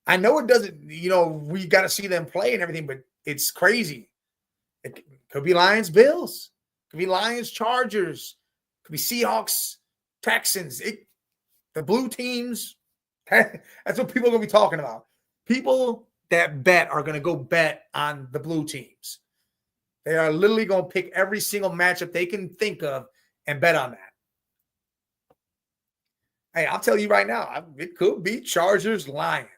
I know it doesn't, we got to see them play and everything, but it's crazy. It could be Lions, Bills. It could be Lions, Chargers. It could be Seahawks, Texans. The blue teams, that's what people are going to be talking about. People that bet are going to go bet on the blue teams. They are literally going to pick every single matchup they can think of and bet on that. Hey, I'll tell you right now, it could be Chargers, Lions.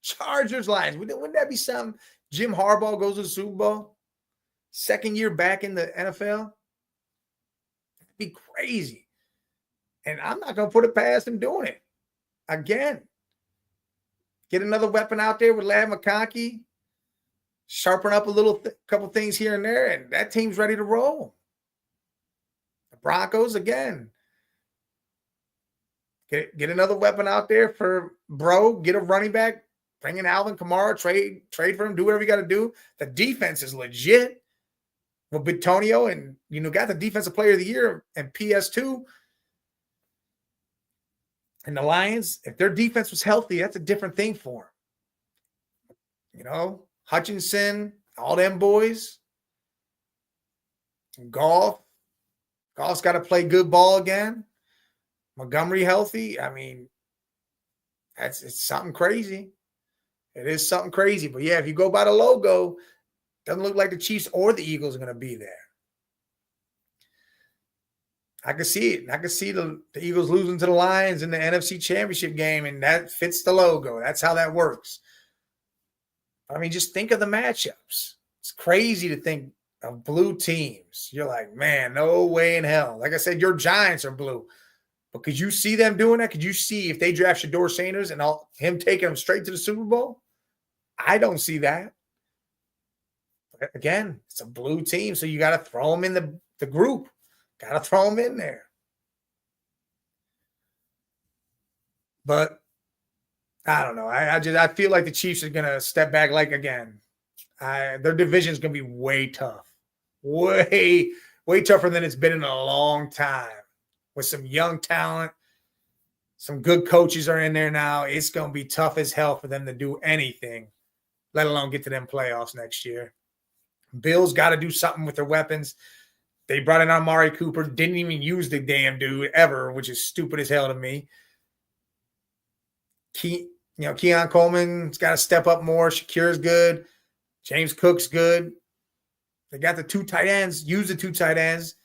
Chargers, Lions. Wouldn't that be something? Jim Harbaugh goes to the Super Bowl. Second year back in the NFL. That'd be crazy. And I'm not going to put it past him doing it. Again. Get another weapon out there with Ladd McConkey. Sharpen up a little couple things here and there, and that team's ready to roll. The Broncos, again. Get another weapon out there for Bro. Get a running back. Bring in Alvin Kamara. Trade for him. Do whatever you got to do. The defense is legit. With Bitonio and, got the Defensive Player of the Year and PS2. And the Lions, if their defense was healthy, that's a different thing for them. Hutchinson, all them boys. Golf. Golf's got to play good ball again. Montgomery healthy. I mean, it's something crazy. It is something crazy. But yeah, if you go by the logo, doesn't look like the Chiefs or the Eagles are going to be there. I can see it. I can see the Eagles losing to the Lions in the NFC Championship game, and that fits the logo. That's how that works. I mean, just think of the matchups. It's crazy to think of blue teams. You're like, man, no way in hell. Like I said, your Giants are blue. But could you see them doing that? Could you see if they draft Shedeur Sanders and him taking them straight to the Super Bowl? I don't see that. But again, it's a blue team, so you got to throw them in the group. Got to throw them in there. But I don't know. I feel like the Chiefs are going to step back. Like, again, their division is going to be way tough. Way tougher than it's been in a long time. With some young talent, some good coaches are in there now. It's going to be tough as hell for them to do anything, let alone get to them playoffs next year. Bills got to do something with their weapons. They brought in Amari Cooper, didn't even use the damn dude ever, which is stupid as hell to me. Keon Coleman's got to step up more. Shakur's good. James Cook's good. They got the two tight ends. Use the two tight ends.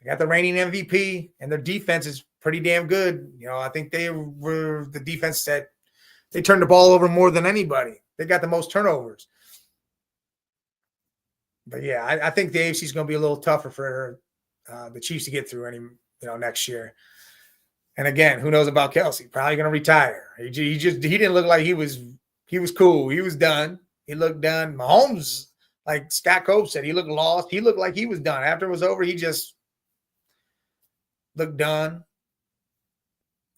They got the reigning MVP, and their defense is pretty damn good. I think they were the defense that they turned the ball over more than anybody. They got the most turnovers. But yeah, I think the AFC is going to be a little tougher for the Chiefs to get through next year. And again, who knows about Kelsey? Probably going to retire. He didn't look like he was cool. He was done. He looked done. Mahomes, like Scott Cope said, he looked lost. He looked like he was done. After it was over, he just looked done.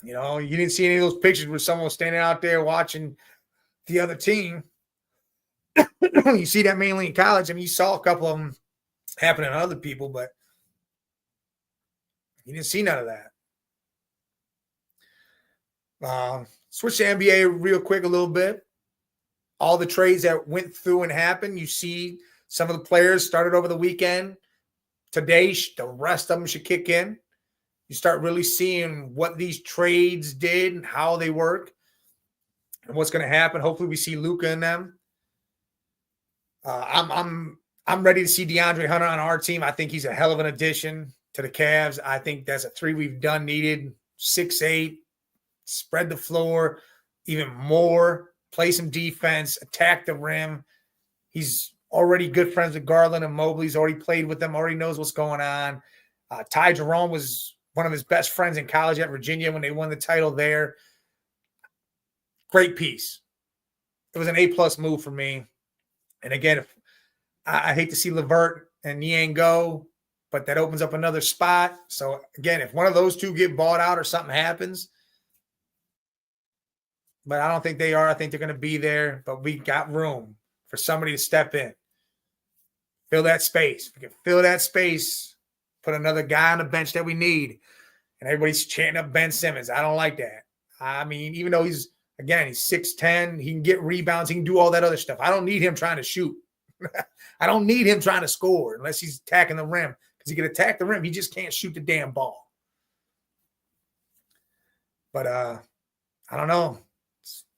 You didn't see any of those pictures where someone was standing out there watching the other team. You see that mainly in college. I mean, you saw a couple of them happening to other people, but you didn't see none of that. Switch to NBA real quick a little bit. All the trades that went through and happened, you see some of the players started over the weekend. Today, the rest of them should kick in. You start really seeing what these trades did and how they work and what's going to happen. Hopefully we see Luka in them. I'm ready to see DeAndre Hunter on our team. I think he's a hell of an addition to the Cavs. I think that's a three we've done needed. 6'8", spread the floor even more, play some defense, attack the rim. He's already good friends with Garland and Mobley. He's already played with them, already knows what's going on. Ty Jerome was one of his best friends in college at Virginia when they won the title there. Great piece. It was an A-plus move for me. And again, I hate to see LeVert and Niang go, but that opens up another spot. So again, if one of those two get bought out or something happens, but I don't think they are. I think they're going to be there, but we got room for somebody to step in. Fill that space. We can fill that space, put another guy on the bench that we need. And everybody's chanting up Ben Simmons. I don't like that. I mean, even though he's 6'10", he can get rebounds, he can do all that other stuff. I don't need him trying to shoot. I don't need him trying to score unless he's attacking the rim, because he can attack the rim. He just can't shoot the damn ball. But I don't know.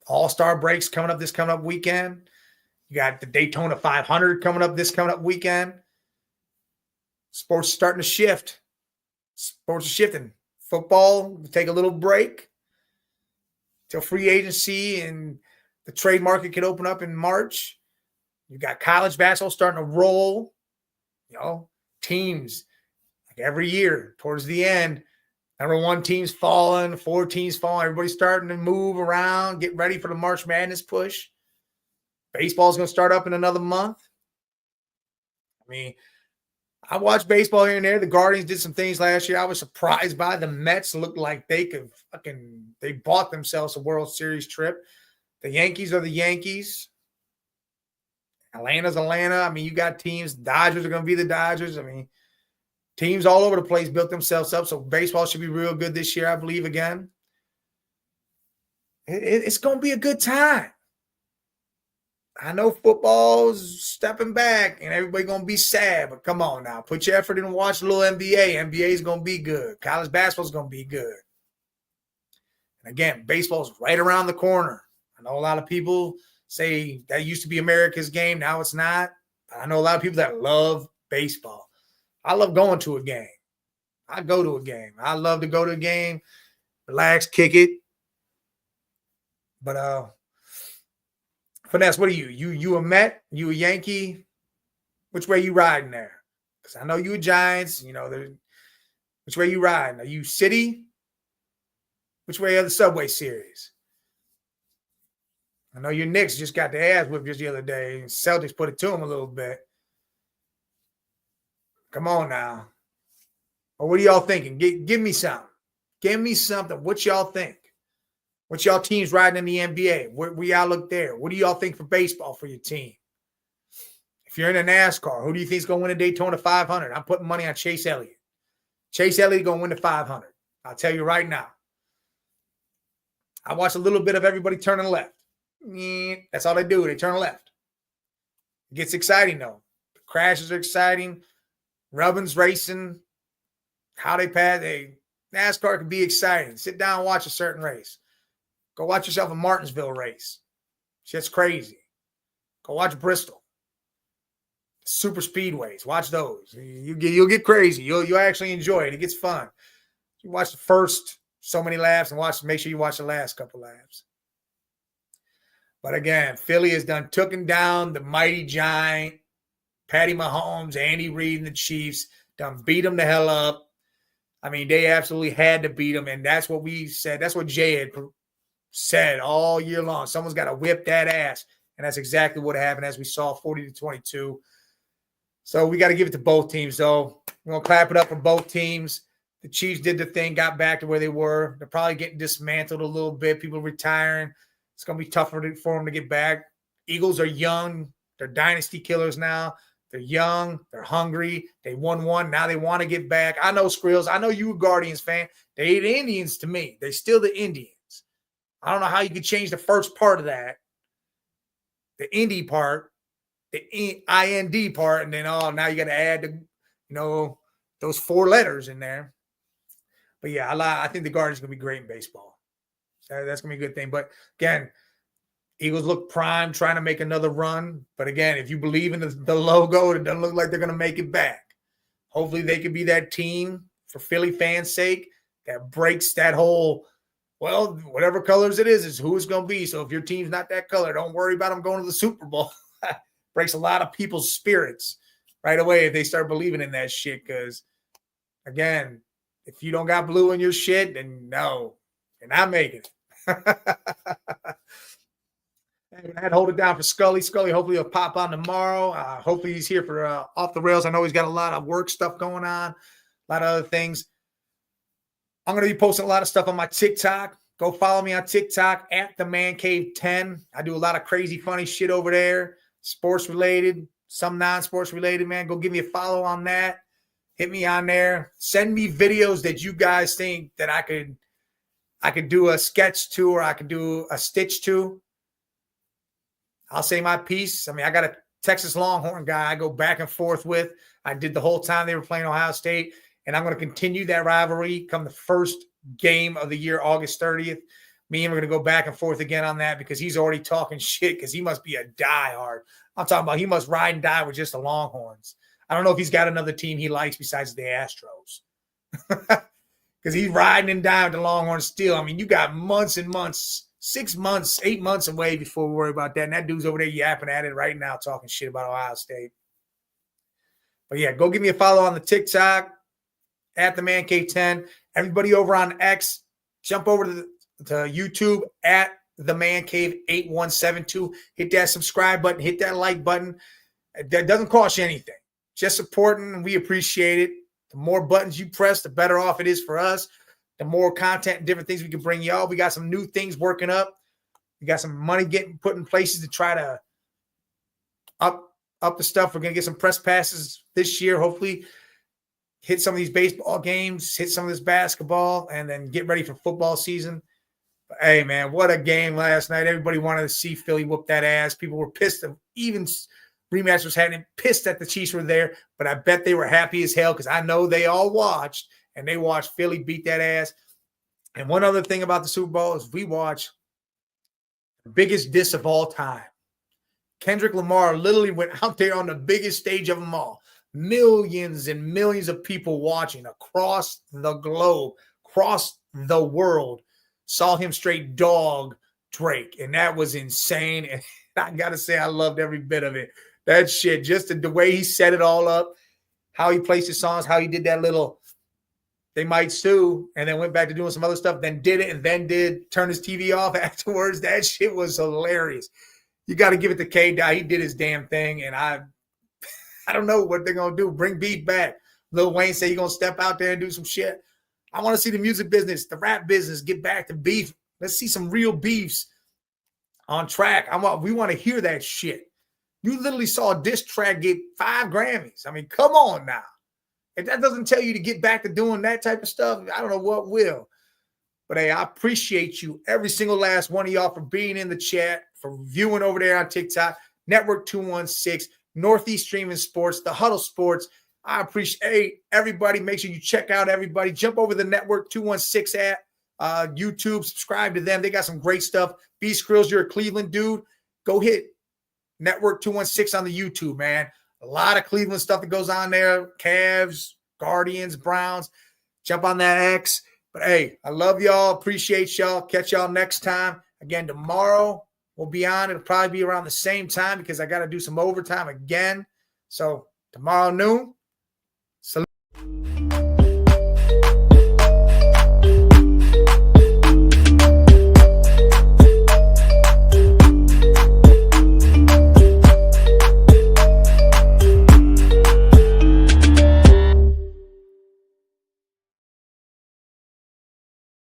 All-Star breaks coming up weekend. You got the Daytona 500 coming up weekend. Sports starting to shift. Sports are shifting. Football will take a little break till free agency and the trade market can open up in March. You got college basketball starting to roll. Teams like every year towards the end. Number 1 team's falling, 4 teams falling. Everybody's starting to move around, get ready for the March Madness push. Baseball's going to start up in another month. I mean, I watched baseball here and there. The Guardians did some things last year I was surprised by. The Mets looked like they bought themselves a World Series trip. The Yankees are the Yankees. Atlanta's Atlanta. I mean, you got teams. Dodgers are going to be the Dodgers. I mean, teams all over the place built themselves up. So baseball should be real good this year, I believe, again. It's going to be a good time. I know football's stepping back and everybody going to be sad, but come on now. Put your effort in and watch a little NBA. NBA is going to be good. College basketball is going to be good. And again, baseball's right around the corner. I know a lot of people say that used to be America's game. Now it's not. I know a lot of people that love baseball. I love going to a game. I go to a game. I love to go to a game, relax, kick it. But Finesse, what are you? You a Met? You a Yankee? Which way you riding there? Because I know you a Giants. Which way you riding? Are you City? Which way are the Subway Series? I know your Knicks just got their ass whipped just the other day. Celtics put it to them a little bit. Come on now. Or what are y'all thinking? Give me something. Give me something. What y'all think? What y'all teams riding in the NBA? Where y'all look there? What do y'all think for baseball for your team? If you're in a NASCAR, who do you think is going to win a Daytona 500? I'm putting money on Chase Elliott. Chase Elliott going to win the 500. I'll tell you right now. I watch a little bit of everybody turning left. That's all they do. They turn left. It gets exciting, though. The crashes are exciting. Rubbins racing. How they pass. NASCAR can be exciting. Sit down and watch a certain race. Go watch yourself a Martinsville race. Shit's crazy. Go watch Bristol. Super speedways. Watch those. You'll get crazy. You'll actually enjoy it. It gets fun. You watch the first so many laps and make sure you watch the last couple laps. But again, Philly has taken down the mighty giant, Patty Mahomes, Andy Reid, and the Chiefs. Done beat them the hell up. I mean, they absolutely had to beat them, and that's what we said. That's what Jay had said all year long. Someone's got to whip that ass, and that's exactly what happened, as we saw, 40-22. So we got to give it to both teams, though. We're going to clap it up for both teams. The Chiefs did the thing, got back to where they were. They're probably getting dismantled a little bit. People retiring. It's going to be tougher for them to get back. Eagles are young. They're dynasty killers now. They're young. They're hungry. They won one. Now they want to get back. I know, Skrills. I know you a Guardians fan. They the Indians to me. They're still the Indians. I don't know how you could change the first part of that, the Indy part, the IND part, and then now you got to add those 4 letters in there. But yeah, I think the Guardians are going to be great in baseball. That's going to be a good thing. But again, Eagles look prime, trying to make another run. But again, if you believe in the logo, it doesn't look like they're going to make it back. Hopefully they can be that team, for Philly fans' sake, that breaks that whole, well, whatever colors it is who it's going to be. So if your team's not that color, don't worry about them going to the Super Bowl. Breaks a lot of people's spirits right away if they start believing in that shit. Because, again, if you don't got blue in your shit, then no, you're not making it. I had to hold it down for Scully. Scully, hopefully, he'll pop on tomorrow. Hopefully, he's here for Off the Rails. I know he's got a lot of work stuff going on, a lot of other things. I'm going to be posting a lot of stuff on my TikTok. Go follow me on TikTok at the Man Cave 10. I do a lot of crazy, funny shit over there, sports related, some non-sports related. Man, go give me a follow on that. Hit me on there. Send me videos that you guys think that I could do a sketch to, or I could do a stitch to. I'll say my piece. I mean, I got a Texas Longhorn guy I go back and forth with. I did the whole time they were playing Ohio State, and I'm going to continue that rivalry come the first game of the year, August 30th. Me and we're going to go back and forth again on that, because he's already talking shit, because he must be a diehard. I'm talking about he must ride and die with just the Longhorns. I don't know if he's got another team he likes besides the Astros. Because he's riding and dying with the Longhorns still. I mean, you got months and months, 6 months, 8 months away before we worry about that. And that dude's over there yapping at it right now, talking shit about Ohio State. But yeah, go give me a follow on the TikTok at the Man Cave 10. Everybody over on X, jump over to YouTube at the Man Cave 8172. Hit that subscribe button, hit that like button. That doesn't cost you anything. Just supporting, and we appreciate it. The more buttons you press, the better off it is for us. The more content and different things we can bring y'all. We got some new things working up. We got some money getting put in places to try to up the stuff. We're going to get some press passes this year, hopefully. Hit some of these baseball games, hit some of this basketball, and then get ready for football season. But hey, man, what a game last night. Everybody wanted to see Philly whoop that ass. People were pissed. Even rematch was happening, pissed that the Chiefs were there. But I bet they were happy as hell because I know they all watched, and they watched Philly beat that ass. And one other thing about the Super Bowl is we watched the biggest diss of all time. Kendrick Lamar literally went out there on the biggest stage of them all. Millions and millions of people watching across the globe, across the world, saw him straight dog Drake. And that was insane. And I got to say, I loved every bit of it. That shit, just the way he set it all up, how he placed his songs, how he did that little "they might sue," and then went back to doing some other stuff, then did it, and then did turn his TV off afterwards. That shit was hilarious. You got to give it to K-Dot. He did his damn thing, and I don't know what they're going to do. Bring beef back. Lil Wayne said he's going to step out there and do some shit. I want to see the music business, the rap business get back to beef. Let's see some real beefs on track. We want to hear that shit. You literally saw a diss track get 5 Grammys. I mean, come on now. If that doesn't tell you to get back to doing that type of stuff, I don't know what will. But hey, I appreciate you, every single last one of y'all, for being in the chat, for viewing over there on TikTok, Network 216, Northeast Streaming Sports, The Huddle Sports. I appreciate everybody. Make sure you check out everybody. Jump over the Network 216 app, YouTube, subscribe to them. They got some great stuff. B Skrills, you're a Cleveland dude. Go hit Network 216 on the YouTube, man. A lot of Cleveland stuff that goes on there. Cavs, Guardians, Browns. Jump on that X. But hey, I love y'all. Appreciate y'all. Catch y'all next time. Again, tomorrow we'll be on. It'll probably be around the same time because I got to do some overtime again. So tomorrow noon,